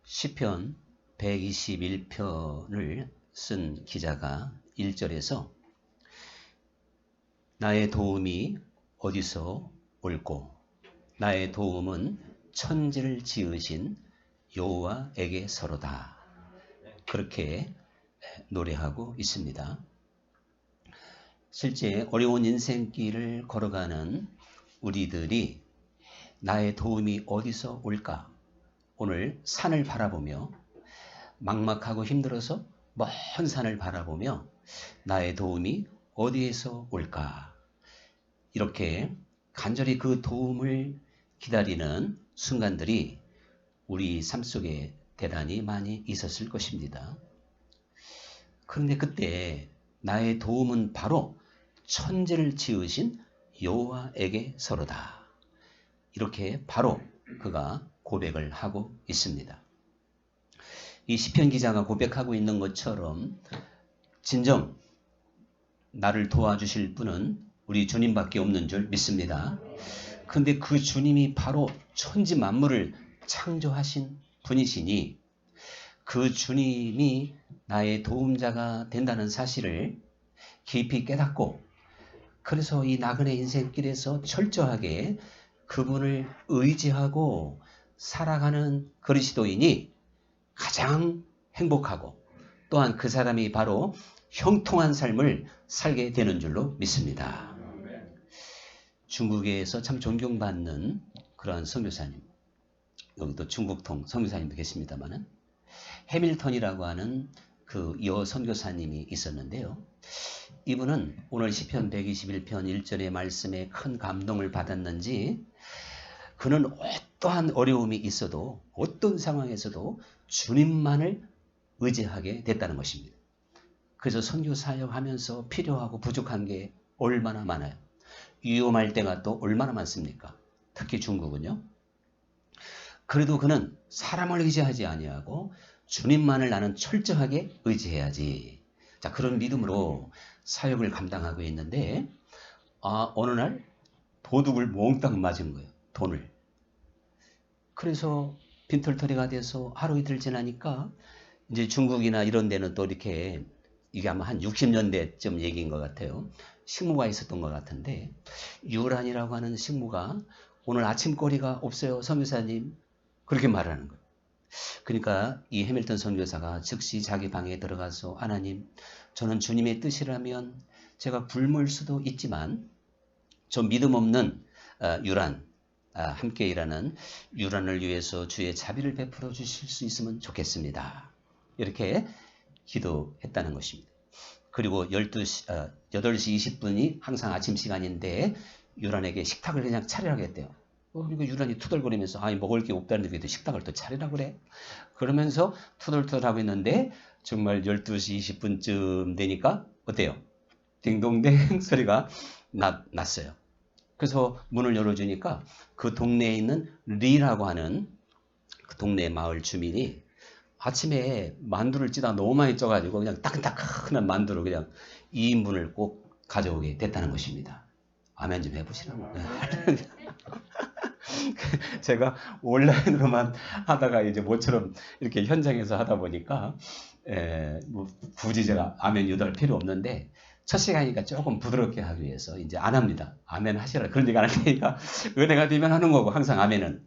시편 121편을 쓴 기자가 1절에서 나의 도움이 어디서 올꼬? 나의 도움은 천지를 지으신 여호와에게서로다. 그렇게 노래하고 있습니다. 실제 어려운 인생길을 걸어가는 우리들이 나의 도움이 어디서 올까? 오늘 산을 바라보며 막막하고 힘들어서 먼 산을 바라보며 나의 도움이 어디에서 올까? 이렇게 간절히 그 도움을 기다리는 순간들이 우리 삶 속에 대단히 많이 있었을 것입니다. 그런데 그때 나의 도움은 바로 천지를 지으신 여호와에게서로다. 이렇게 바로 그가 고백을 하고 있습니다. 이 시편 기자가 고백하고 있는 것처럼 진정 나를 도와주실 분은 우리 주님밖에 없는 줄 믿습니다. 그런데 그 주님이 바로 천지 만물을 창조하신 분이시니 그 주님이 나의 도움자가 된다는 사실을 깊이 깨닫고 그래서 이 나그네 인생길에서 철저하게 그분을 의지하고 살아가는 그리스도인이 가장 행복하고 또한 그 사람이 바로 형통한 삶을 살게 되는 줄로 믿습니다. 중국에서 참 존경받는 그러한 선교사님, 여기도 중국통 선교사님도 계십니다만은 해밀턴이라고 하는 그 여 선교사님이 있었는데요. 이분은 오늘 시편 121편 1절의 말씀에 큰 감동을 받았는지 그는 어떠한 어려움이 있어도 어떤 상황에서도 주님만을 의지하게 됐다는 것입니다. 그래서 선교 사역하면서 필요하고 부족한 게 얼마나 많아요. 위험할 때가 또 얼마나 많습니까? 특히 중국은요. 그래도 그는 사람을 의지하지 아니하고 주님만을 나는 철저하게 의지해야지. 자, 그런 믿음으로 사역을 감당하고 있는데 어느 날 도둑을 몽땅 맞은 거예요. 돈을. 그래서 빈털터리가 돼서 하루 이틀 지나니까 이제 중국이나 이런 데는 또 이렇게 이게 아마 한 60년대쯤 얘기인 것 같아요. 식무가 있었던 것 같은데 유란이라고 하는 식무가 오늘 아침거리가 없어요. 선교사님. 그렇게 말하는 거예요. 그러니까 이 해밀턴 선교사가 즉시 자기 방에 들어가서 하나님 저는 주님의 뜻이라면 제가 굶을 수도 있지만 저 믿음 없는 유란 함께 일하는 유란을 위해서 주의 자비를 베풀어 주실 수 있으면 좋겠습니다. 이렇게 기도했다는 것입니다. 그리고 8시 20분이 항상 아침 시간인데 유란에게 식탁을 그냥 차리라고 했대요. 그리고 유란이 투덜거리면서 먹을 게 없다는데 왜 식탁을 또 차리라고 그래? 그러면서 투덜투덜하고 있는데 정말 12시 20분쯤 되니까 어때요? 딩동댕 소리가 났어요. 그래서 문을 열어주니까 그 동네에 있는 리라고 하는 그 동네 마을 주민이 아침에 만두를 찌다 너무 많이 쪄가지고 그냥 따끈따끈한 만두를 그냥 2인분을 꼭 가져오게 됐다는 것입니다. 아멘 좀 해보시라고. 제가 온라인으로만 하다가 이제 모처럼 이렇게 현장에서 하다 보니까 뭐 굳이 제가 아멘 유도할 필요 없는데 첫 시간이니까 조금 부드럽게 하기 위해서 이제 안 합니다. 아멘 하시라. 그런 얘기 안 할 테니까 은혜가 되면 하는 거고 항상 아멘은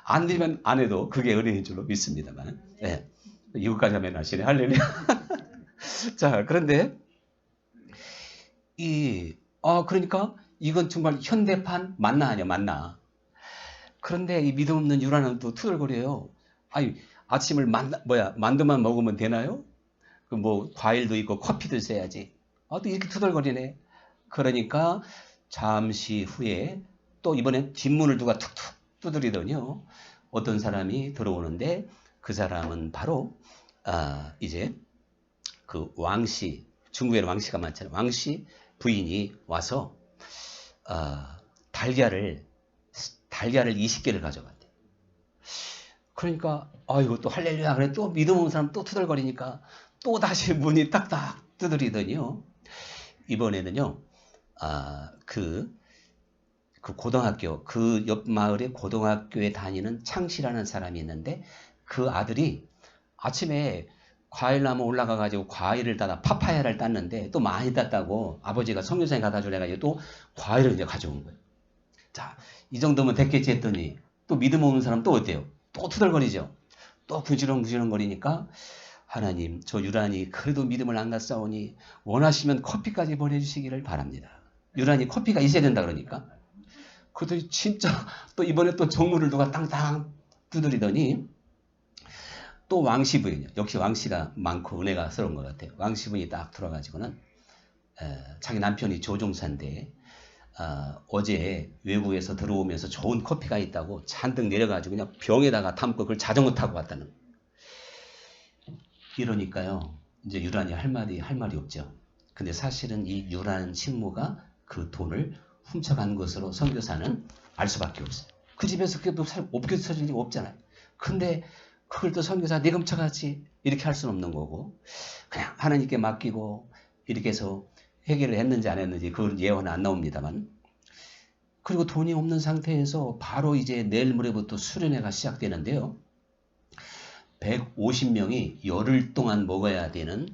안 되면 안 해도 그게 은혜인 줄로 믿습니다만. 네. 이것까지 아멘 하시네. 할렐루야. 자, 그런데 그러니까 이건 정말 현대판 만나 아니야, 만나. 그런데 이 믿음 없는 유라는 또 투덜거려요. 아침을 만두만 먹으면 되나요? 그 뭐 과일도 있고 커피도 있어야지. 또 이렇게 투덜거리네. 그러니까 잠시 후에 또 이번엔 뒷문을 누가 툭툭 두드리더니요. 어떤 사람이 들어오는데 그 사람은 바로 이제 그 왕씨, 중국에는 왕씨가 많잖아요. 왕씨 부인이 와서 달걀을 20개를 가져갔대. 그러니까 이거 또 할렐루야 그래 또 믿음 없는 사람 또 투덜거리니까 또 다시 문이 딱딱 두드리더니요. 이번에는요. 그 고등학교 그 옆 마을의 고등학교에 다니는 창씨라는 사람이 있는데 그 아들이 아침에 과일나무 올라가가지고 과일을 따다 파파야를 땄는데 또 많이 땄다고 아버지가 선교사에 갖다 주래가지고 또 과일을 이제 가져온 거예요. 자, 이 정도면 됐겠지 했더니 또 믿음 없는 사람 또 어때요? 또 투덜거리죠. 또 부지런부지런 거리니까 하나님 저 유란이 그래도 믿음을 안 갖사오니 원하시면 커피까지 보내주시기를 바랍니다. 유란이 커피가 있어야 된다 그러니까 그것도 진짜 또 이번에 또 종물을 누가 땅땅 두드리더니 또 왕씨 부인이요. 역시 왕씨가 많고 은혜가 스러운 것 같아요. 왕씨 부인이 딱 들어가지고는 자기 남편이 조종사인데 어제 외국에서 들어오면서 좋은 커피가 있다고 잔뜩 내려가지고 그냥 병에다가 담고 그걸 자전거 타고 왔다는 거예요. 이러니까요. 이제 유란이 할 말이 없죠. 근데 사실은 이 유란 신무가 그 돈을 훔쳐간 것으로 선교사는 알 수밖에 없어요. 그 집에서 그게 또 옮겨질 일이 없잖아요. 근데 그걸 또 선교사 네가 훔쳐갔지 이렇게 할 수는 없는 거고 그냥 하나님께 맡기고 이렇게 해서 해결을 했는지 안 했는지 그건 예언은 안 나옵니다만 그리고 돈이 없는 상태에서 바로 이제 내일 모레부터 수련회가 시작되는데요. 150명이 열흘 동안 먹어야 되는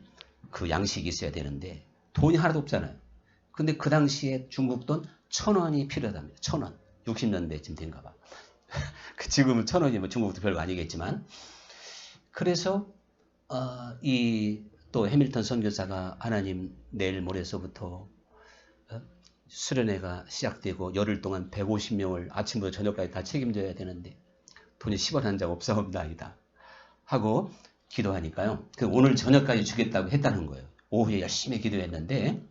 그 양식이 있어야 되는데 돈이 하나도 없잖아요. 근데 그 당시에 중국 돈 1,000원이 필요하답니다. 1,000원. 60년대쯤 된가 봐. 지금은 1,000원이면 중국도 별거 아니겠지만 그래서 이 또 해밀턴 선교사가 하나님 내일 모레서부터 수련회가 시작되고 열흘 동안 150명을 아침부터 저녁까지 다 책임져야 되는데 돈이 10원 한 장 없사옵나이다 하고 기도하니까요. 오늘 저녁까지 주겠다고 했다는 거예요. 오후에 열심히 기도했는데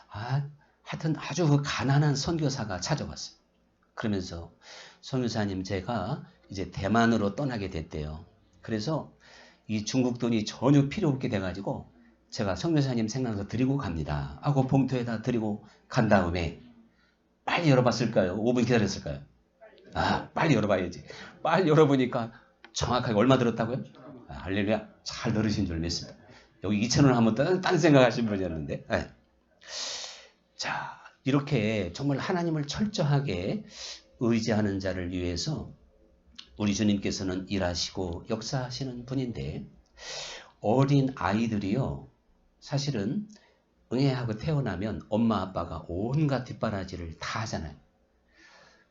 하여튼 아주 그 가난한 선교사가 찾아왔어요. 그러면서 선교사님 제가 이제 대만으로 떠나게 됐대요. 그래서 이 중국 돈이 전혀 필요 없게 돼가지고 제가 선교사님 생각나서 드리고 갑니다 하고 봉투에다 드리고 간 다음에 빨리 열어봤을까요? 5분 기다렸을까요? 빨리 열어봐야지. 빨리 열어보니까 정확하게 얼마 들었다고요? 할렐루야. 잘 들으신 줄 믿습니다. 여기 2,000원 한번 딴 생각하신 분이었는데 자 이렇게 정말 하나님을 철저하게 의지하는 자를 위해서 우리 주님께서는 일하시고 역사하시는 분인데 어린 아이들이요. 사실은 응애하고 태어나면 엄마 아빠가 온갖 뒷바라지를 다 하잖아요.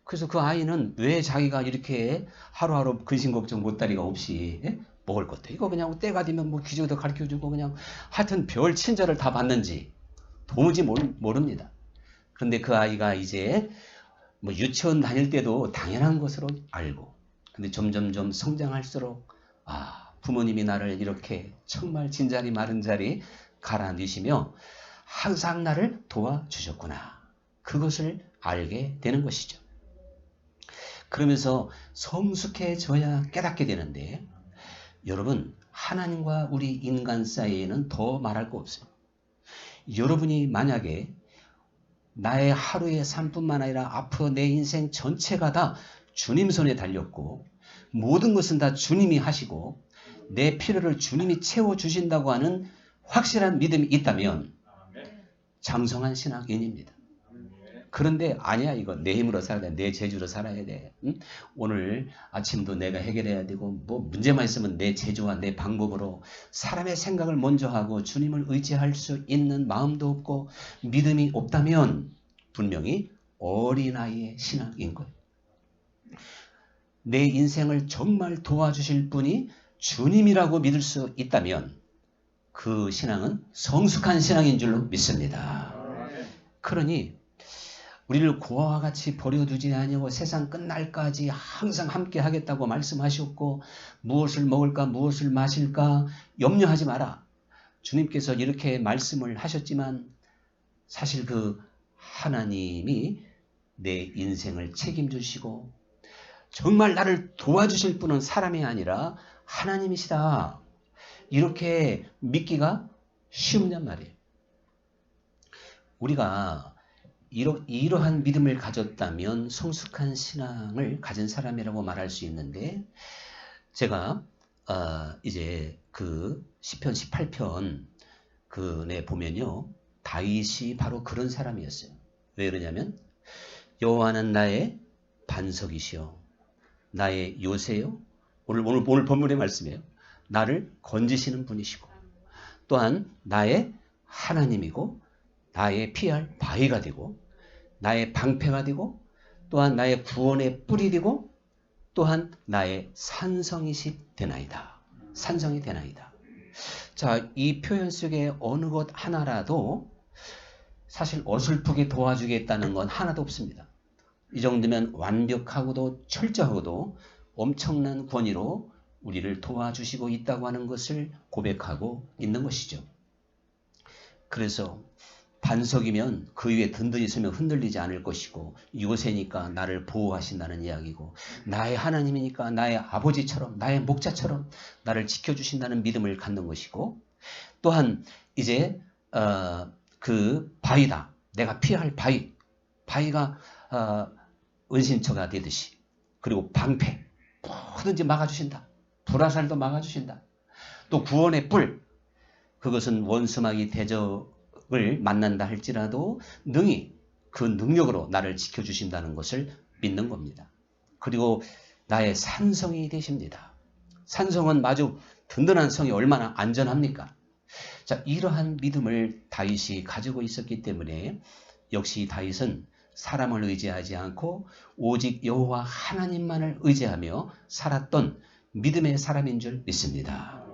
그래서 그 아이는 왜 자기가 이렇게 하루하루 근심걱정 못다리가 없이 먹을 것도 이거 그냥 때가 되면 뭐 기저도 가르쳐주고 그냥 하여튼 별 친절을 다 받는지 도무지 모릅니다. 그런데 그 아이가 이제 뭐 유치원 다닐 때도 당연한 것으로 알고 근데 점점점 성장할수록 부모님이 나를 이렇게 정말 진자리 마른 자리 갈아넣으시며 항상 나를 도와주셨구나. 그것을 알게 되는 것이죠. 그러면서 성숙해져야 깨닫게 되는데 여러분 하나님과 우리 인간 사이에는 더 말할 거 없어요. 여러분이 만약에 나의 하루의 삶뿐만 아니라 앞으로 내 인생 전체가 다 주님 손에 달렸고 모든 것은 다 주님이 하시고 내 필요를 주님이 채워주신다고 하는 확실한 믿음이 있다면 장성한 신앙인입니다. 그런데 아니야 이거 내 힘으로 살아야 돼. 내 재주로 살아야 돼. 응? 오늘 아침도 내가 해결해야 되고 뭐 문제만 있으면 내 재주와 내 방법으로 사람의 생각을 먼저 하고 주님을 의지할 수 있는 마음도 없고 믿음이 없다면 분명히 어린아이의 신앙인 거예요. 내 인생을 정말 도와주실 분이 주님이라고 믿을 수 있다면 그 신앙은 성숙한 신앙인 줄로 믿습니다. 그러니 우리를 고아와 같이 버려두지 아니하고 세상 끝날까지 항상 함께 하겠다고 말씀하셨고 무엇을 먹을까 무엇을 마실까 염려하지 마라. 주님께서 이렇게 말씀을 하셨지만 사실 그 하나님이 내 인생을 책임지시고 정말 나를 도와주실 분은 사람이 아니라 하나님이시다. 이렇게 믿기가 쉬운단 말이에요. 우리가 이러한 믿음을 가졌다면 성숙한 신앙을 가진 사람이라고 말할 수 있는데 제가 이제 그 시편 18편 그에 보면요. 다윗이 바로 그런 사람이었어요. 왜 그러냐면 여호와는 나의 반석이시요 나의 요새요 오늘 본문의 말씀이에요. 나를 건지시는 분이시고 또한 나의 하나님이고 나의 피할 바위가 되고 나의 방패가 되고 또한 나의 구원의 뿔이 되고 또한 나의 산성이시 되나이다. 산성이 되나이다. 자, 이 표현 속에 어느 것 하나라도 사실 어설프게 도와주겠다는 건 하나도 없습니다. 이 정도면 완벽하고도 철저하고도 엄청난 권위로 우리를 도와주시고 있다고 하는 것을 고백하고 있는 것이죠. 그래서 반석이면 그 위에 든든히 서면 흔들리지 않을 것이고 요새니까 나를 보호하신다는 이야기고 나의 하나님이니까 나의 아버지처럼 나의 목자처럼 나를 지켜주신다는 믿음을 갖는 것이고 또한 이제 그 바위다. 내가 피할 바위가 은신처가 되듯이 그리고 방패 뭐든지 막아주신다. 불화살도 막아주신다. 또 구원의 뿔 그것은 원수마귀 대적을 만난다 할지라도 능히 그 능력으로 나를 지켜주신다는 것을 믿는 겁니다. 그리고 나의 산성이 되십니다. 산성은 마주 든든한 성이 얼마나 안전합니까? 자, 이러한 믿음을 다윗이 가지고 있었기 때문에 역시 다윗은 사람을 의지하지 않고 오직 여호와 하나님만을 의지하며 살았던 믿음의 사람인 줄 믿습니다.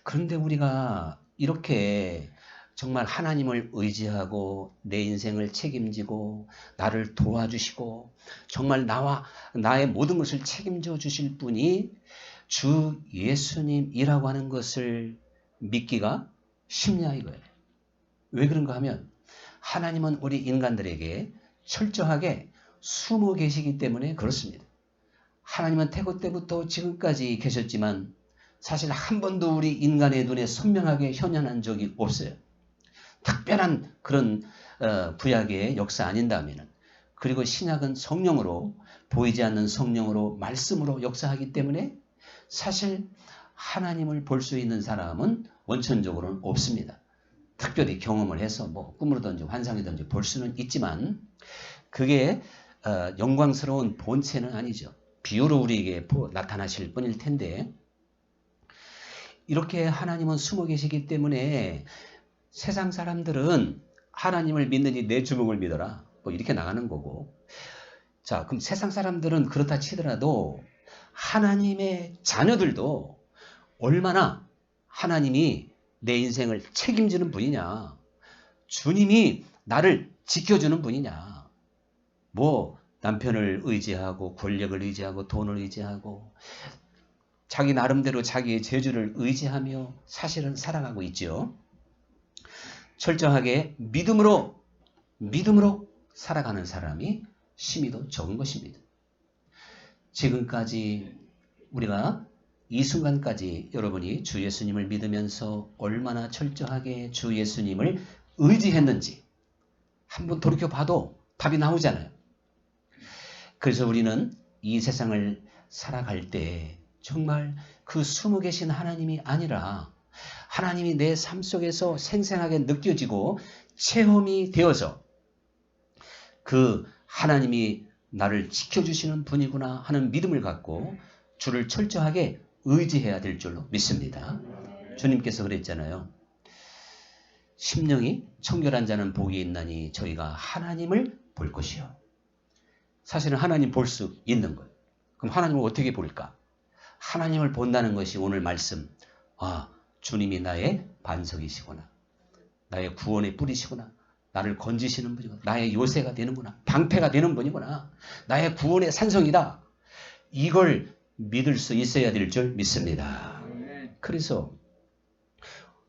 그런데 우리가 이렇게 정말 하나님을 의지하고 내 인생을 책임지고 나를 도와주시고 정말 나의 모든 것을 책임져 주실 분이 주 예수님이라고 하는 것을 믿기가 쉽냐 이거예요. 왜 그런가 하면 하나님은 우리 인간들에게 철저하게 숨어 계시기 때문에 그렇습니다. 하나님은 태고 때부터 지금까지 계셨지만 사실 한 번도 우리 인간의 눈에 선명하게 현현한 적이 없어요. 특별한 그런 구약의 역사 아닌다면은. 그리고 신약은 성령으로 보이지 않는 성령으로 말씀으로 역사하기 때문에 사실 하나님을 볼 수 있는 사람은 원천적으로는 없습니다. 특별히 경험을 해서 뭐 꿈으로든지 환상이든지 볼 수는 있지만 그게 영광스러운 본체는 아니죠. 비유로 우리에게 나타나실 뿐일 텐데 이렇게 하나님은 숨어 계시기 때문에 세상 사람들은 하나님을 믿느니 내 주먹을 믿어라. 뭐 이렇게 나가는 거고. 자, 그럼 세상 사람들은 그렇다 치더라도 하나님의 자녀들도 얼마나 하나님이 내 인생을 책임지는 분이냐. 주님이 나를 지켜주는 분이냐. 뭐 남편을 의지하고 권력을 의지하고 돈을 의지하고 자기 나름대로 자기의 재주를 의지하며 사실은 살아가고 있죠. 철저하게 믿음으로 살아가는 사람이 심히도 적은 것입니다. 지금까지 우리가 이 순간까지 여러분이 주 예수님을 믿으면서 얼마나 철저하게 주 예수님을 의지했는지 한번 돌이켜봐도 답이 나오잖아요. 그래서 우리는 이 세상을 살아갈 때 정말 그 숨어 계신 하나님이 아니라 하나님이 내 삶 속에서 생생하게 느껴지고 체험이 되어서 그 하나님이 나를 지켜주시는 분이구나 하는 믿음을 갖고 주를 철저하게 의지해야 될 줄로 믿습니다. 주님께서 그랬잖아요. 심령이 청결한 자는 복이 있나니 저희가 하나님을 볼 것이요. 사실은 하나님 볼 수 있는 거예요. 그럼 하나님을 어떻게 볼까? 하나님을 본다는 것이 오늘 말씀. 주님이 나의 반석이시구나. 나의 구원의 뿔이시구나. 나를 건지시는 분이구나. 나의 요새가 되는구나. 방패가 되는 분이구나. 나의 구원의 산성이다. 이걸 믿을 수 있어야 될 줄 믿습니다. 그래서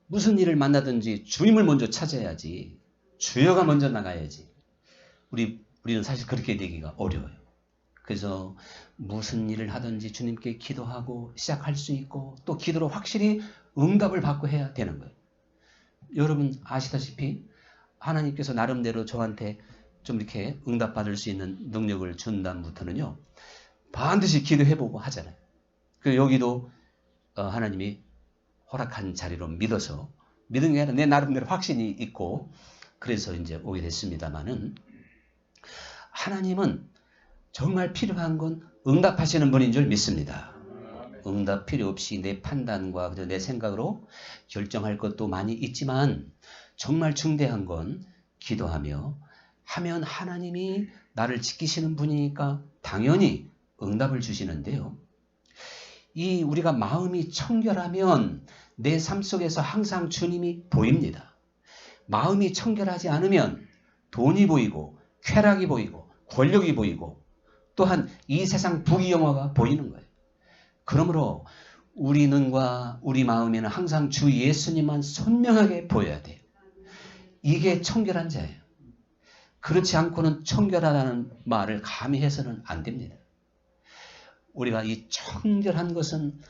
무슨 일을 만나든지 주님을 먼저 찾아야지. 주여가 먼저 나가야지. 우리는 사실 그렇게 되기가 어려워요. 그래서 무슨 일을 하든지 주님께 기도하고 시작할 수 있고 또 기도로 확실히 응답을 받고 해야 되는 거예요. 여러분 아시다시피 하나님께서 나름대로 저한테 좀 이렇게 응답받을 수 있는 능력을 준 다음부터는요. 반드시 기도해보고 하잖아요. 그래서 여기도 하나님이 허락한 자리로 믿어서 믿은 게 아니라 내 나름대로 확신이 있고 그래서 이제 오게 됐습니다만은 하나님은 정말 필요한 건 응답하시는 분인 줄 믿습니다. 응답 필요 없이 내 판단과 그저 내 생각으로 결정할 것도 많이 있지만 정말 중대한 건 기도하며 하면 하나님이 나를 지키시는 분이니까 당연히 응답을 주시는데요. 이 우리가 마음이 청결하면 내 삶 속에서 항상 주님이 보입니다. 마음이 청결하지 않으면 돈이 보이고 쾌락이 보이고 권력이 보이고 또한 이 세상 부귀영화가 보이는 거예요. 그러므로 우리 눈과 우리 마음에는 항상 주 예수님만 선명하게 보여야 돼요. 이게 청결한 자예요. 그렇지 않고는 청결하다는 말을 감히 해서는 안 됩니다. 우리가 이 청결한 것은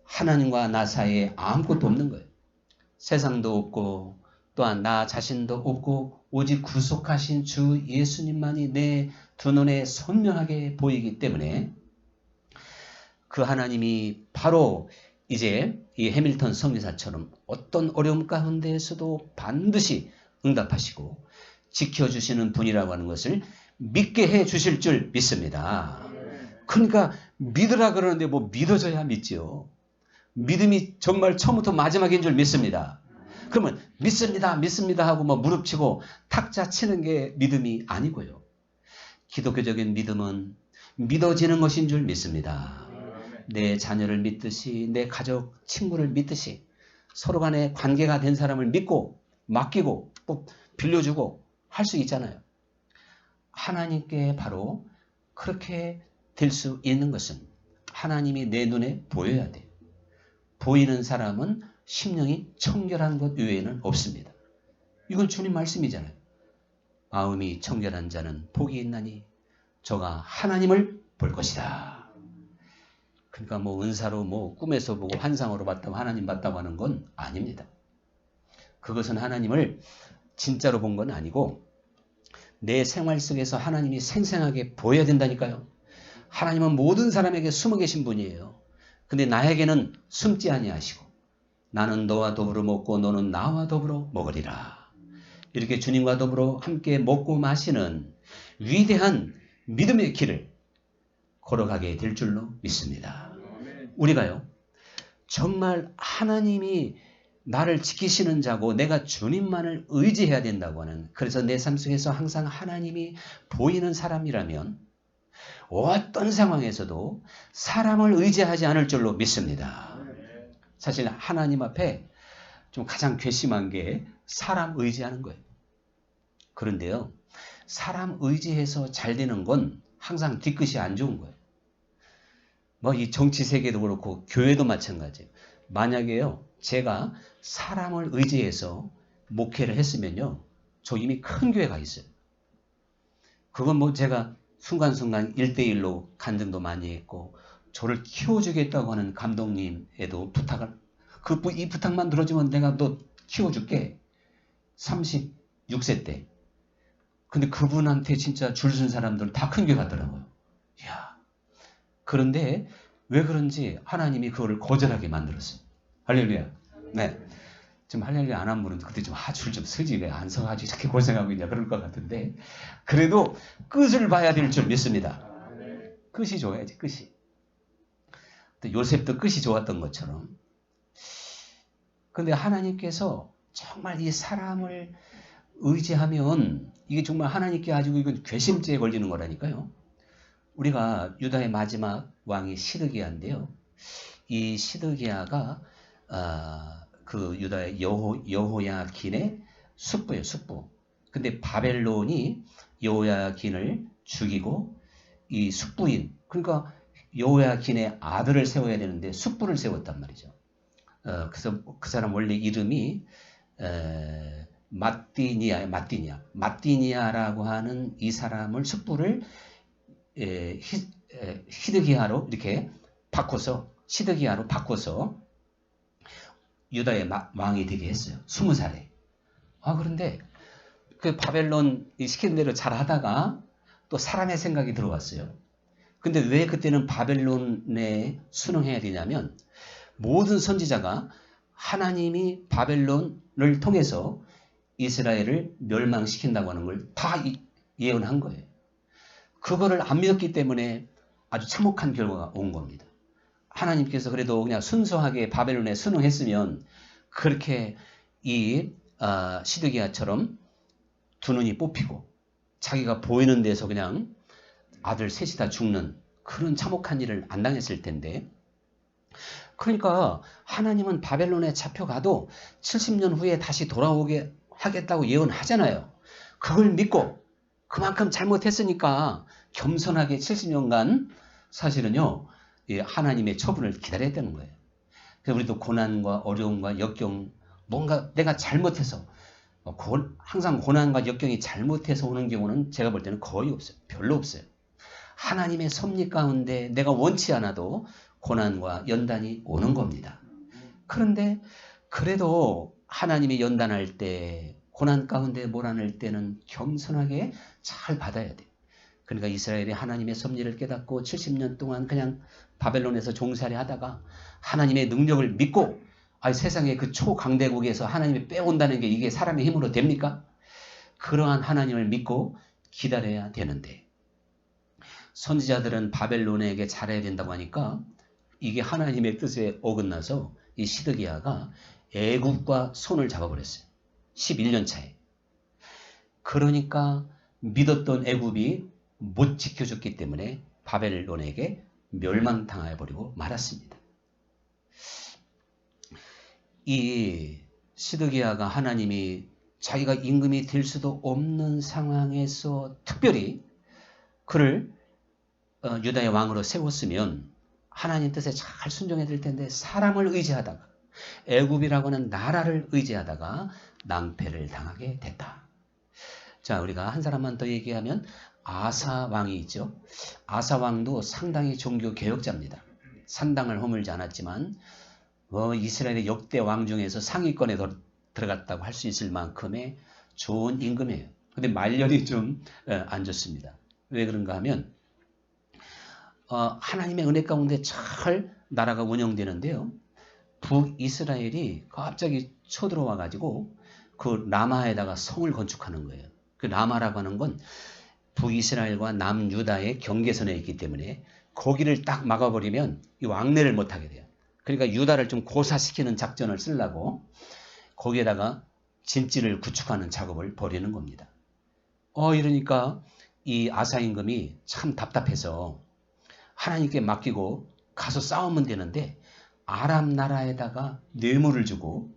하나님과 나 사이에 아무것도 없는 거예요. 세상도 없고 또한 나 자신도 없고 오직 구속하신 주 예수님만이 내 두 눈에 선명하게 보이기 때문에 그 하나님이 바로 이제 이 해밀턴 성리사처럼 어떤 어려움 가운데에서도 반드시 응답하시고 지켜주시는 분이라고 하는 것을 믿게 해 주실 줄 믿습니다. 그러니까 믿으라 그러는데 뭐 믿어져야 믿지요. 믿음이 정말 처음부터 마지막인 줄 믿습니다. 그러면 믿습니다, 믿습니다 하고 뭐 무릎치고 탁자 치는 게 믿음이 아니고요. 기독교적인 믿음은 믿어지는 것인 줄 믿습니다. 내 자녀를 믿듯이 내 가족, 친구를 믿듯이 서로 간에 관계가 된 사람을 믿고 맡기고 또 빌려주고 할 수 있잖아요. 하나님께 바로 그렇게 될 수 있는 것은 하나님이 내 눈에 보여야 돼요. 보이는 사람은 심령이 청결한 것 외에는 없습니다. 이건 주님 말씀이잖아요. 마음이 청결한 자는 복이 있나니 저가 하나님을 볼 것이다. 그러니까 뭐 은사로 뭐 꿈에서 보고 환상으로 봤다고 하나님 봤다고 하는 건 아닙니다. 그것은 하나님을 진짜로 본 건 아니고 내 생활 속에서 하나님이 생생하게 보여야 된다니까요. 하나님은 모든 사람에게 숨어 계신 분이에요. 근데 나에게는 숨지 아니하시고 나는 너와 더불어 먹고 너는 나와 더불어 먹으리라. 이렇게 주님과 더불어 함께 먹고 마시는 위대한 믿음의 길을 걸어가게 될 줄로 믿습니다. 우리가요, 정말 하나님이 나를 지키시는 자고 내가 주님만을 의지해야 된다고 하는, 그래서 내 삶 속에서 항상 하나님이 보이는 사람이라면 어떤 상황에서도 사람을 의지하지 않을 줄로 믿습니다. 사실 하나님 앞에 좀 가장 괘씸한 게 사람 의지하는 거예요. 그런데요, 사람 의지해서 잘 되는 건 항상 뒤끝이 안 좋은 거예요. 뭐 이 정치 세계도 그렇고 교회도 마찬가지예요. 만약에요, 제가 사람을 의지해서 목회를 했으면요, 저 이미 큰 교회가 있어요. 그건 뭐 제가 순간순간 1대1로 간증도 많이 했고 저를 키워주겠다고 하는 감독님에도 부탁을, 이 부탁만 들어주면 내가 너 키워줄게. 36세 때. 근데 그분한테 진짜 줄 쓴 사람들 다 큰 교회 갔더라고요. 이야. 그런데 왜 그런지 하나님이 그거를 거절하게 만들었어요. 할렐루야. 네. 지금 할렐루야 안 한 분은 그때 좀 줄 좀 서지 왜 안 서가지고 이렇게 고생하고 있냐 그럴 것 같은데, 그래도 끝을 봐야 될 줄 믿습니다. 끝이 좋아야지, 끝이. 또 요셉도 끝이 좋았던 것처럼. 근데 하나님께서 정말 이 사람을 의지하면 이게 정말 하나님께 가지고 이건 괘씸죄에 걸리는 거라니까요. 우리가 유다의 마지막 왕이 시드기야인데요. 이 시드기야가 그 유다의 여호야긴의 숙부예요, 숙부. 근데 바벨론이 여호야긴을 죽이고 이 숙부인, 그러니까 여호야긴의 아들을 세워야 되는데 숙부를 세웠단 말이죠. 그래서 그 사람 원래 이름이 마띠니아라고 하는 이 사람을 숙부를 시드기야로 이렇게 바꿔서 유다의 왕이 되게 했어요. 20살에. 그런데 그 바벨론 시킨 대로 잘 하다가 또 사람의 생각이 들어왔어요. 근데 왜 그때는 바벨론에 순응해야 되냐면 모든 선지자가 하나님이 바벨론을 통해서 이스라엘을 멸망시킨다고 하는 걸 다 예언한 거예요. 그거를 안 믿었기 때문에 아주 참혹한 결과가 온 겁니다. 하나님께서 그래도 그냥 순수하게 바벨론에 순응했으면 그렇게 이 시드기야처럼 두 눈이 뽑히고 자기가 보이는 데서 그냥 아들 셋이 다 죽는 그런 참혹한 일을 안 당했을 텐데, 그러니까 하나님은 바벨론에 잡혀가도 70년 후에 다시 돌아오게 하겠다고 예언하잖아요. 그걸 믿고 그만큼 잘못했으니까 겸손하게 70년간 사실은요, 하나님의 처분을 기다려야 되는 거예요. 그래서 우리도 고난과 어려움과 역경, 뭔가 내가 잘못해서, 항상 고난과 역경이 잘못해서 오는 경우는 제가 볼 때는 거의 없어요. 별로 없어요. 하나님의 섭리 가운데 내가 원치 않아도 고난과 연단이 오는 겁니다. 그런데 그래도 하나님이 연단할 때, 고난 가운데 몰아낼 때는 겸손하게 잘 받아야 돼요. 그러니까 이스라엘이 하나님의 섭리를 깨닫고 70년 동안 그냥 바벨론에서 종살이 하다가 하나님의 능력을 믿고, 세상의 그 초강대국에서 하나님이 빼온다는 게 이게 사람의 힘으로 됩니까? 그러한 하나님을 믿고 기다려야 되는데, 선지자들은 바벨론에게 잘해야 된다고 하니까 이게 하나님의 뜻에 어긋나서 이 시드기야가 애굽과 손을 잡아버렸어요. 11년 차에. 그러니까 믿었던 애굽이 못 지켜줬기 때문에 바벨론에게 멸망당해버리고 말았습니다. 이 시드기야가 하나님이 자기가 임금이 될 수도 없는 상황에서 특별히 그를 유다의 왕으로 세웠으면 하나님 뜻에 잘 순종해야 될 텐데, 사람을 의지하다가, 애굽이라고 하는 나라를 의지하다가 낭패를 당하게 됐다. 자, 우리가 한 사람만 더 얘기하면 아사 왕이 있죠. 아사 왕도 상당히 종교 개혁자입니다. 산당을 허물지 않았지만 이스라엘의 역대 왕 중에서 상위권에 들어갔다고 할 수 있을 만큼의 좋은 임금이에요. 근데 말년이 좀 안 좋습니다. 왜 그런가 하면 하나님의 은혜 가운데 잘 나라가 운영되는데요, 북이스라엘이 갑자기 쳐들어와 가지고 그 라마에다가 성을 건축하는 거예요. 그 라마라고 하는 건 북이스라엘과 남유다의 경계선에 있기 때문에 거기를 딱 막아버리면 이 왕래를 못하게 돼요. 그러니까 유다를 좀 고사시키는 작전을 쓰려고 거기에다가 진지를 구축하는 작업을 벌이는 겁니다. 이러니까 이 아사 임금이 참 답답해서 하나님께 맡기고 가서 싸우면 되는데 아람 나라에다가 뇌물을 주고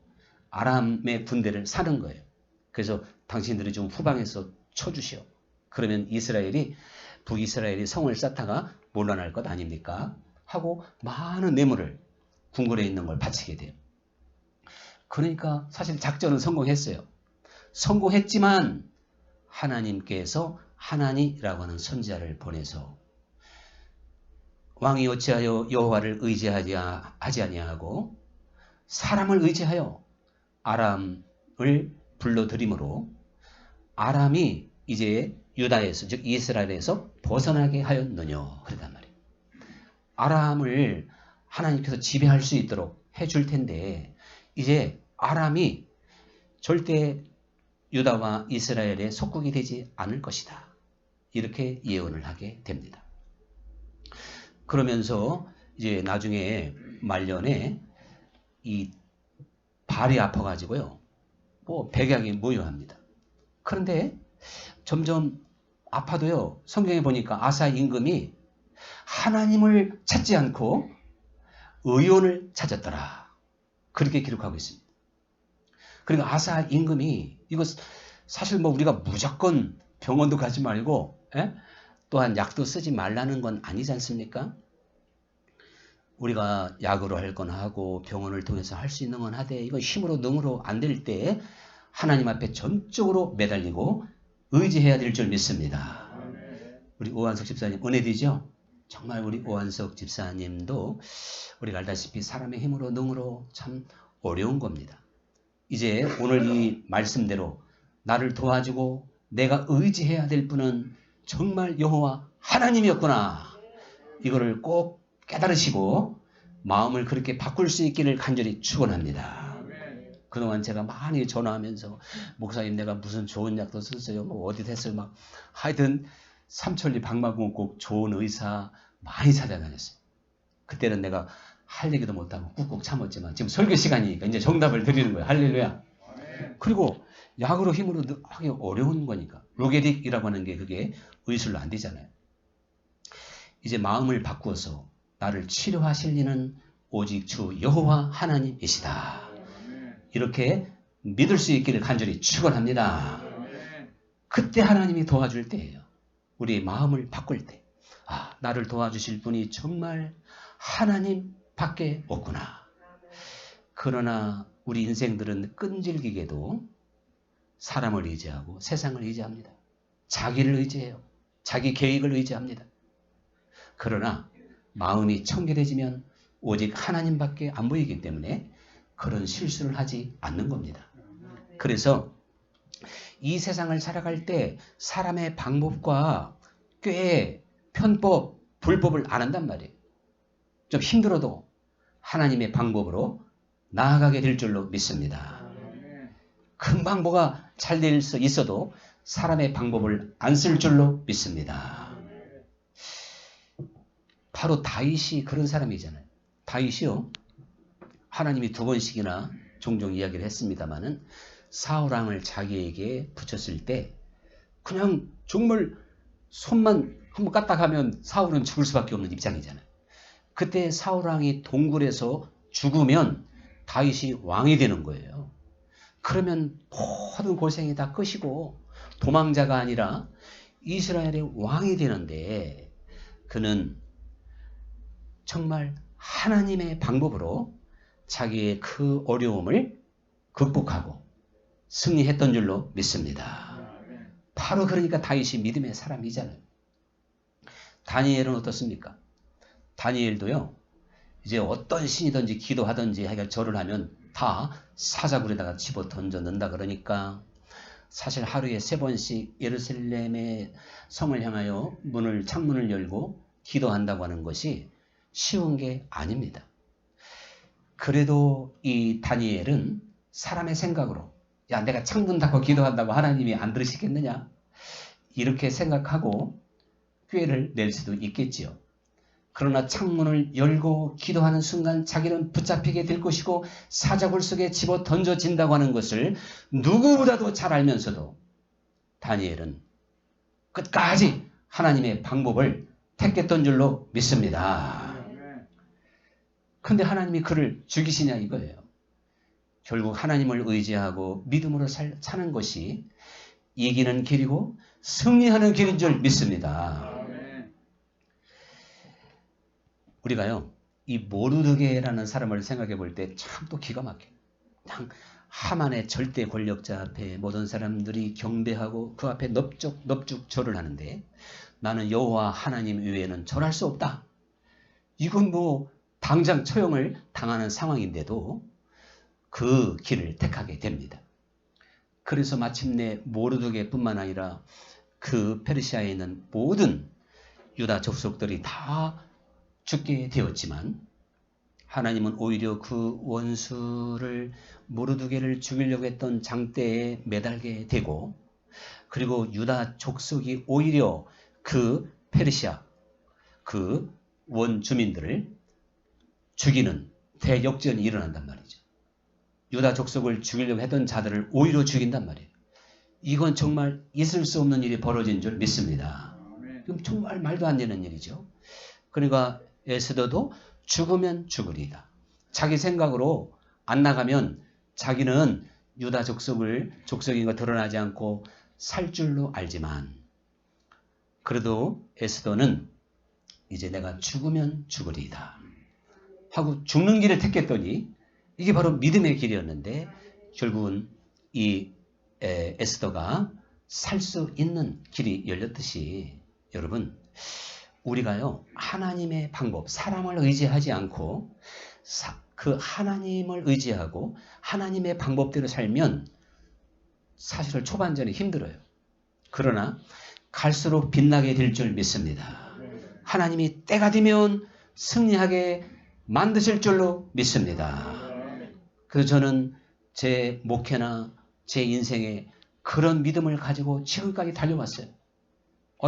아람의 군대를 사는 거예요. 그래서 당신들이 좀 후방에서 쳐주시오. 그러면 북이스라엘이 성을 쌓다가 몰려날 것 아닙니까? 하고 많은 뇌물을 궁궐에 있는 걸 바치게 돼요. 그러니까 사실 작전은 성공했어요. 성공했지만 하나님께서 하나니라고 하는 선지자를 보내서 왕이 어찌하여 여호와를 의지하지 아니하고 사람을 의지하여 아람을 불러들이므로 아람이 이제 유다에서, 즉 이스라엘에서 벗어나게 하였느냐, 그러단 말이에요. 아람을 하나님께서 지배할 수 있도록 해줄 텐데 이제 아람이 절대 유다와 이스라엘의 속국이 되지 않을 것이다, 이렇게 예언을 하게 됩니다. 그러면서 이제 나중에 말년에 이 발이 아파가지고요, 백약이 모여합니다. 그런데 점점 아파도요, 성경에 보니까 아사 임금이 하나님을 찾지 않고 의원을 찾았더라, 그렇게 기록하고 있습니다. 그러니까 아사 임금이, 이거 사실 우리가 무조건 병원도 가지 말고 또한 약도 쓰지 말라는 건 아니지 않습니까? 우리가 약으로 할 건 하고 병원을 통해서 할 수 있는 건 하되, 이거 힘으로 능으로 안 될 때 하나님 앞에 전적으로 매달리고 의지해야 될 줄 믿습니다. 우리 오한석 집사님 은혜되죠? 정말 우리 오한석 집사님도 우리가 알다시피 사람의 힘으로 능으로 참 어려운 겁니다. 이제 오늘 이 말씀대로 나를 도와주고 내가 의지해야 될 분은 정말 여호와 하나님이었구나, 이거를 꼭 깨달으시고 마음을 그렇게 바꿀 수 있기를 간절히 축원합니다. 그동안 제가 많이 전화하면서 목사님 내가 무슨 좋은 약도 썼어요, 어디 됐어요, 하여튼 삼천리 방방곡곡 좋은 의사 많이 찾아다녔어요. 그때는 내가 할 얘기도 못하고 꾹꾹 참았지만 지금 설교 시간이니까 이제 정답을 드리는 거예요. 할렐루야. 그리고 약으로 힘으로 하기 어려운 거니까. 로게릭이라고 하는 게 그게 의술로 안 되잖아요. 이제 마음을 바꾸어서 나를 치료하실 이는 오직 주 여호와 하나님이시다. 이렇게 믿을 수 있기를 간절히 축원합니다. 그때 하나님이 도와줄 때예요. 우리의 마음을 바꿀 때. 아, 나를 도와주실 분이 정말 하나님밖에 없구나. 그러나 우리 인생들은 끈질기게도 사람을 의지하고 세상을 의지합니다. 자기를 의지해요. 자기 계획을 의지합니다. 그러나 마음이 청결해지면 오직 하나님밖에 안 보이기 때문에 그런 실수를 하지 않는 겁니다. 그래서 이 세상을 살아갈 때 사람의 방법과 꽤 편법, 불법을 안 한단 말이에요. 좀 힘들어도 하나님의 방법으로 나아가게 될 줄로 믿습니다. 금방 뭐가 잘 될 수 있어도 사람의 방법을 안 쓸 줄로 믿습니다. 바로 다윗이 그런 사람이잖아요. 다윗이요. 하나님이 2번씩이나 종종 이야기를 했습니다마는 사울왕을 자기에게 붙였을 때 그냥 정말 손만 한번 까딱하면 사울은 죽을 수밖에 없는 입장이잖아요. 그때 사울왕이 동굴에서 죽으면 다윗이 왕이 되는 거예요. 그러면 모든 고생이 다 끝이고 도망자가 아니라 이스라엘의 왕이 되는데 그는 정말 하나님의 방법으로 자기의 그 어려움을 극복하고 승리했던 줄로 믿습니다. 바로 그러니까 다윗이 믿음의 사람이잖아요. 다니엘은 어떻습니까? 다니엘도요. 이제 어떤 신이든지 기도하든지 하여간 절을 하면 다 사자굴에다가 집어 던져 넣는다 그러니까 사실 하루에 3번씩 예루살렘의 성을 향하여 창문을 열고 기도한다고 하는 것이 쉬운 게 아닙니다. 그래도 이 다니엘은 사람의 생각으로 야 내가 창문 닫고 기도한다고 하나님이 안 들으시겠느냐 이렇게 생각하고 꾀를 낼 수도 있겠지요. 그러나 창문을 열고 기도하는 순간 자기는 붙잡히게 될 것이고 사자굴 속에 집어 던져진다고 하는 것을 누구보다도 잘 알면서도 다니엘은 끝까지 하나님의 방법을 택했던 줄로 믿습니다. 그런데 하나님이 그를 죽이시냐 이거예요. 결국 하나님을 의지하고 믿음으로 사는 것이 이기는 길이고 승리하는 길인 줄 믿습니다. 우리가요, 이 모르드게라는 사람을 생각해 볼 때 참 또 기가 막혀요. 그냥 하만의 절대 권력자 앞에 모든 사람들이 경배하고 그 앞에 넙죽 절을 하는데 나는 여호와 하나님 외에는 절할 수 없다. 이건 뭐 당장 처형을 당하는 상황인데도 그 길을 택하게 됩니다. 그래서 마침내 모르드게뿐만 아니라 그 페르시아에 있는 모든 유다 족속들이 다 죽게 되었지만 하나님은 오히려 그 원수를 모르드게를 죽이려고 했던 장대에 매달게 되고 그리고 유다 족속이 오히려 그 페르시아 그 원주민들을 죽이는 대역전이 일어난단 말이죠. 유다 족속을 죽이려고 했던 자들을 오히려 죽인단 말이에요. 이건 정말 있을 수 없는 일이 벌어진 줄 믿습니다. 그럼 정말 말도 안 되는 일이죠. 그러니까 에스더도 죽으면 죽으리이다. 자기 생각으로 안 나가면 자기는 유다 족속인 거 드러나지 않고 살 줄로 알지만 그래도 에스더는 이제 내가 죽으면 죽으리이다 하고 죽는 길을 택했더니 이게 바로 믿음의 길이었는데 결국은 이 에스더가 살 수 있는 길이 열렸듯이 여러분 우리가요 하나님의 방법 사람을 의지하지 않고 그 하나님을 의지하고 하나님의 방법대로 살면 사실 초반전에 힘들어요. 그러나 갈수록 빛나게 될 줄 믿습니다. 하나님이 때가 되면 승리하게 만드실 줄로 믿습니다. 그래서 저는 제 목회나 제 인생에 그런 믿음을 가지고 지금까지 달려왔어요.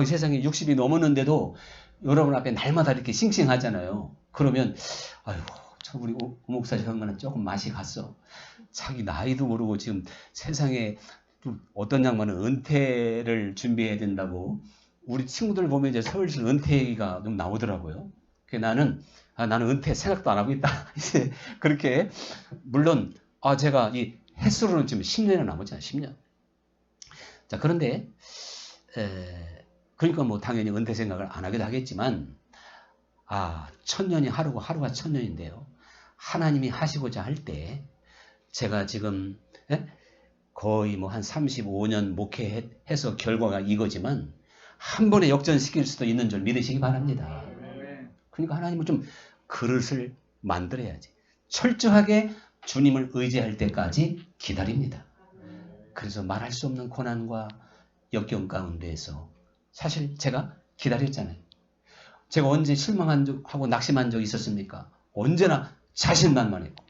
이 세상에 60이 넘었는데도 여러분 앞에 날마다 이렇게 싱싱하잖아요. 그러면 아유, 참 우리 오 목사 형님은 조금 맛이 갔어. 자기 나이도 모르고 지금 세상에 또 어떤 양반은 은퇴를 준비해야 된다고 우리 친구들 보면 이제 서울시 은퇴 얘기가 좀 나오더라고요. 나는 나는 은퇴 생각도 안 하고 있다. 이제 그렇게 물론 제가 이 횟수로는 지금 10년이 남았잖아요. 10년. 자, 그런데 그러니까 뭐 당연히 은퇴 생각을 안 하기도 하겠지만 1000년이 하루가 1000년인데요. 하나님이 하시고자 할 때 제가 지금 거의 뭐 한 35년 목회해서 결과가 이거지만 한 번에 역전시킬 수도 있는 줄 믿으시기 바랍니다. 그러니까 하나님은 좀 그릇을 만들어야지. 철저하게 주님을 의지할 때까지 기다립니다. 그래서 말할 수 없는 고난과 역경 가운데에서 사실 제가 기다렸잖아요. 제가 언제 실망하고 낙심한 적 있었습니까? 언제나 자신만만했고.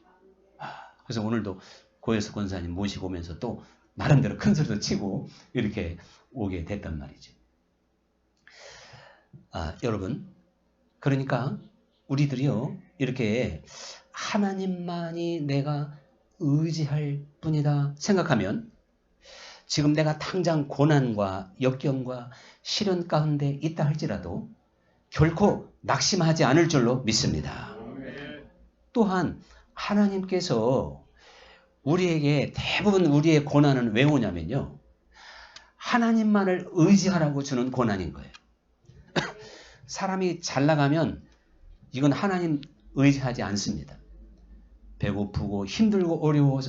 그래서 오늘도 고혜수 권사님 모시고 오면서 또 나름대로 큰 소리도 치고 이렇게 오게 됐단 말이죠. 여러분, 그러니까 우리들이요, 이렇게 하나님만이 내가 의지할 뿐이다 생각하면 지금 내가 당장 고난과 역경과 시련 가운데 있다 할지라도 결코 낙심하지 않을 줄로 믿습니다. 또한 하나님께서 우리에게 대부분 우리의 고난은 왜 오냐면요, 하나님만을 의지하라고 주는 고난인 거예요. 사람이 잘 나가면 이건 하나님 의지하지 않습니다. 배고프고 힘들고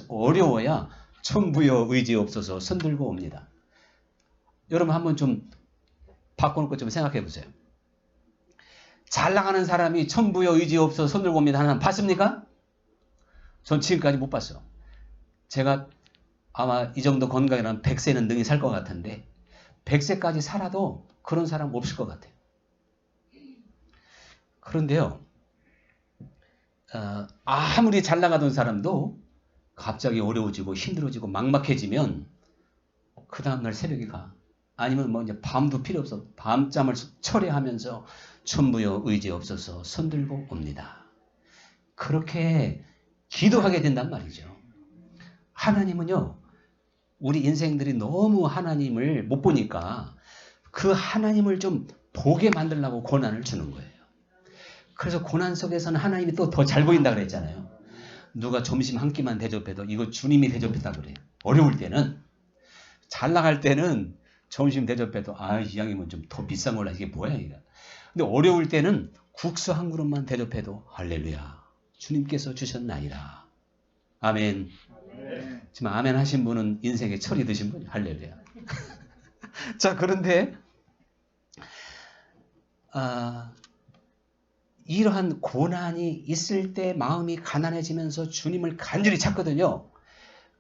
어려워야 천부여 의지 없어서 손들고 옵니다. 여러분 한번 좀 바꿔놓고 좀 생각해 보세요. 잘 나가는 사람이 천부여 의지 없어서 손들고 옵니다. 하나 봤습니까? 전 지금까지 못 봤어. 제가 아마 이 정도 건강이라면 100세는 능히 살 것 같은데 100세까지 살아도 그런 사람 없을 것 같아요. 그런데요, 아무리 잘 나가던 사람도 갑자기 어려워지고 힘들어지고 막막해지면 그 다음날 새벽에 가. 아니면 뭐 이제 밤도 필요 없어. 밤잠을 철회하면서 천부여 의지 없어서 손들고 옵니다. 그렇게 기도하게 된단 말이죠. 하나님은요, 우리 인생들이 너무 하나님을 못 보니까 그 하나님을 좀 보게 만들려고 고난을 주는 거예요. 그래서 고난 속에서는 하나님이 또 더 잘 보인다 그랬잖아요. 누가 점심 한 끼만 대접해도 이거 주님이 대접했다 그래요. 어려울 때는. 잘 나갈 때는 점심 대접해도 이 양이면 좀 더 비싼 걸로 이게 뭐야 이거. 근데 어려울 때는 국수 한 그릇만 대접해도 할렐루야, 주님께서 주셨나이다. 아멘. 지금 아멘 하신 분은 인생에 철이 드신 분이 할렐루야. 자, 그런데 이러한 고난이 있을 때 마음이 가난해지면서 주님을 간절히 찾거든요.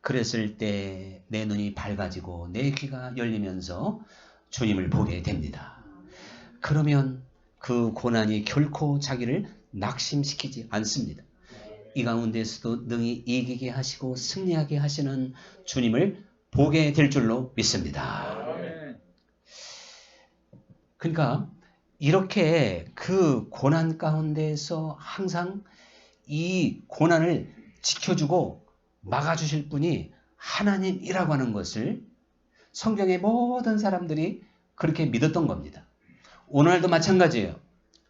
그랬을 때 내 눈이 밝아지고 내 귀가 열리면서 주님을 보게 됩니다. 그러면 그 고난이 결코 자기를 낙심시키지 않습니다. 이 가운데서도 능히 이기게 하시고 승리하게 하시는 주님을 보게 될 줄로 믿습니다. 그러니까 이렇게 그 고난 가운데에서 항상 이 고난을 지켜주고 막아주실 분이 하나님이라고 하는 것을 성경의 모든 사람들이 그렇게 믿었던 겁니다. 오늘도 마찬가지예요.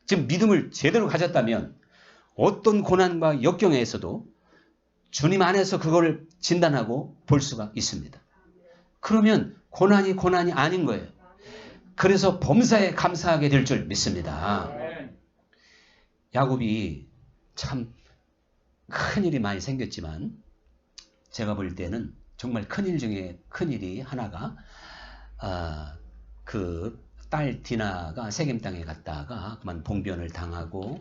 지금 믿음을 제대로 가졌다면 어떤 고난과 역경에서도 주님 안에서 그걸 진단하고 볼 수가 있습니다. 그러면 고난이 아닌 거예요. 그래서 범사에 감사하게 될 줄 믿습니다. 야곱이 참 큰일이 많이 생겼지만 제가 볼 때는 정말 큰일 중에 큰일이 하나가 그 딸 디나가 세겜 땅에 갔다가 그만 봉변을 당하고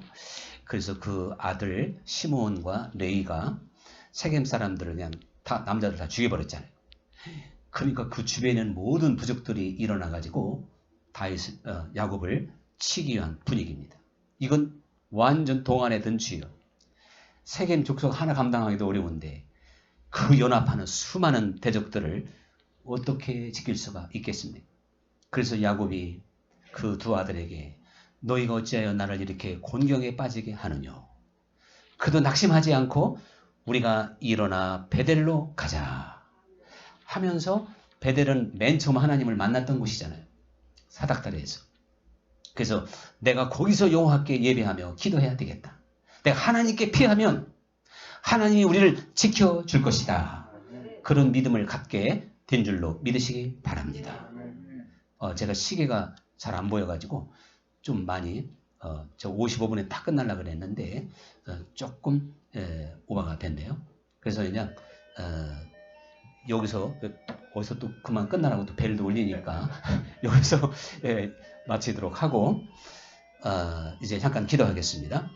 그래서 그 아들 시므온과 레위가 세겜 사람들을 그냥 다 남자들 다 죽여버렸잖아요. 그러니까 그 주변에 있는 모든 부족들이 일어나가지고 야곱을 치기 위한 분위기입니다. 이건 완전 동안에 든 주요. 세겜 족속 하나 감당하기도 어려운데 그 연합하는 수많은 대적들을 어떻게 지킬 수가 있겠습니까? 그래서 야곱이 그 두 아들에게 너희가 어찌하여 나를 이렇게 곤경에 빠지게 하느냐. 그도 낙심하지 않고 우리가 일어나 베델로 가자 하면서, 베델은 맨 처음 하나님을 만났던 곳이잖아요. 사닥다리에서. 그래서 내가 거기서 여호와께 예배하며 기도해야 되겠다. 내가 하나님께 피하면 하나님이 우리를 지켜줄 것이다. 그런 믿음을 갖게 된 줄로 믿으시기 바랍니다. 제가 시계가 잘 안 보여가지고 좀 많이 저 55분에 다 끝날라 그랬는데 조금 오버가 됐네요. 그래서 그냥 여기서 어디서 또 그만 끝나라고 또 벨도 울리니까 여기서 마치도록 하고 이제 잠깐 기도하겠습니다.